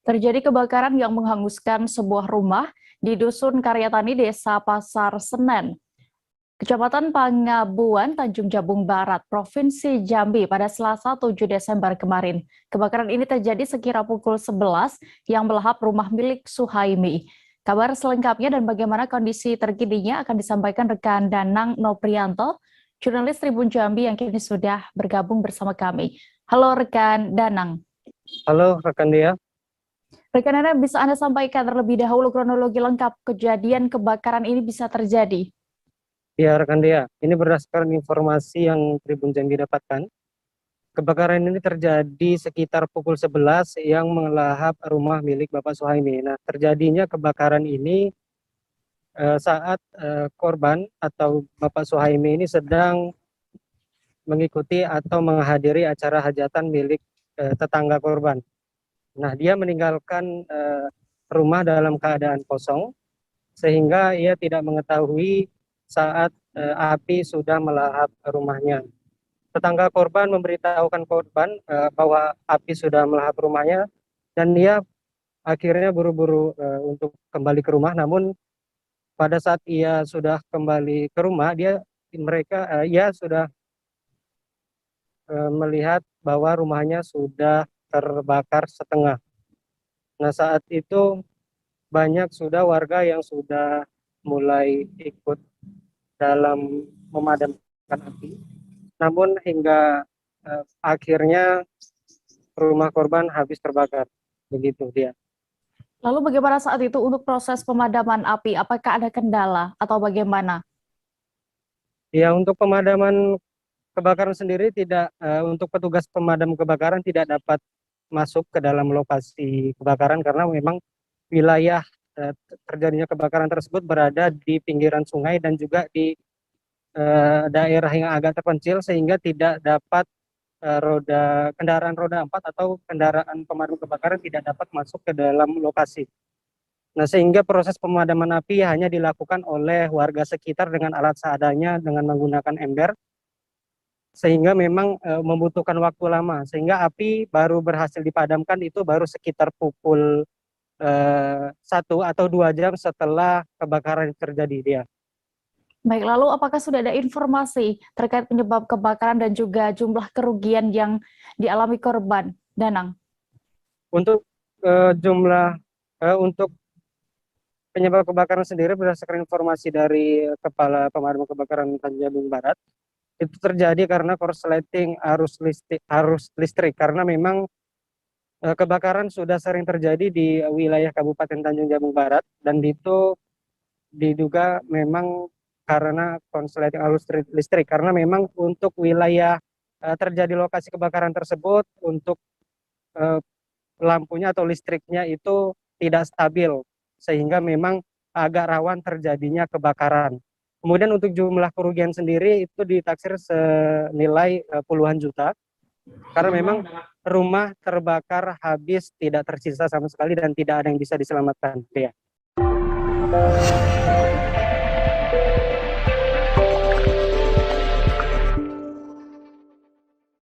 Terjadi kebakaran yang menghanguskan sebuah rumah di Dusun Karyatani, Desa Pasar Senen, Kecamatan Pangabuan, Tanjung Jabung Barat, Provinsi Jambi pada Selasa 7 Desember kemarin. Kebakaran ini terjadi sekira pukul 11 yang melahap rumah milik Suhaimi. Kabar selengkapnya dan bagaimana kondisi terkininya akan disampaikan rekan Danang Noprianto, jurnalis Tribun Jambi yang kini sudah bergabung bersama kami. Halo rekan Danang. Halo rekan dia. Rekan Anda, bisa Anda sampaikan terlebih dahulu kronologi lengkap kejadian kebakaran ini bisa terjadi? Ya rekan dia, ini berdasarkan informasi yang Tribun Jambi dapatkan. Kebakaran ini terjadi sekitar pukul 11 yang melahap rumah milik Bapak Suhaimi. Nah, terjadinya kebakaran ini saat korban atau Bapak Suhaimi ini sedang mengikuti atau menghadiri acara hajatan milik tetangga korban. Nah, dia meninggalkan rumah dalam keadaan kosong, sehingga ia tidak mengetahui saat api sudah melahap rumahnya. Tetangga korban memberitahukan korban bahwa api sudah melahap rumahnya, dan dia akhirnya buru-buru untuk kembali ke rumah. Namun pada saat ia sudah kembali ke rumah, ia sudah melihat bahwa rumahnya sudah terbakar setengah. Nah, saat itu banyak sudah warga yang sudah mulai ikut dalam memadamkan api. Namun hingga akhirnya rumah korban habis terbakar. Begitu dia. Lalu bagaimana saat itu untuk proses pemadaman api? Apakah ada kendala atau bagaimana? Ya, untuk pemadaman kebakaran sendiri tidak, untuk petugas pemadam kebakaran tidak dapat masuk ke dalam lokasi kebakaran karena memang wilayah terjadinya kebakaran tersebut berada di pinggiran sungai dan juga di daerah yang agak terpencil, sehingga tidak dapat kendaraan roda 4 atau kendaraan pemadam kebakaran tidak dapat masuk ke dalam lokasi. Nah, sehingga proses pemadaman api hanya dilakukan oleh warga sekitar dengan alat seadanya dengan menggunakan ember, sehingga memang membutuhkan waktu lama, sehingga api baru berhasil dipadamkan itu baru sekitar pukul 1 atau 2 jam setelah kebakaran terjadi dia. Baik, lalu apakah sudah ada informasi terkait penyebab kebakaran dan juga jumlah kerugian yang dialami korban, Danang? Untuk untuk penyebab kebakaran sendiri berdasarkan informasi dari Kepala Pemadam Kebakaran Tanjung Jabung Barat, itu terjadi karena korsleting arus listrik karena memang kebakaran sudah sering terjadi di wilayah Kabupaten Tanjung Jabung Barat, dan itu diduga memang karena konsleting arus listrik karena memang untuk wilayah terjadi lokasi kebakaran tersebut, untuk lampunya atau listriknya itu tidak stabil, sehingga memang agak rawan terjadinya kebakaran. Kemudian untuk jumlah kerugian sendiri itu ditaksir senilai puluhan juta, karena memang rumah terbakar habis, tidak tersisa sama sekali dan tidak ada yang bisa diselamatkan. Ya.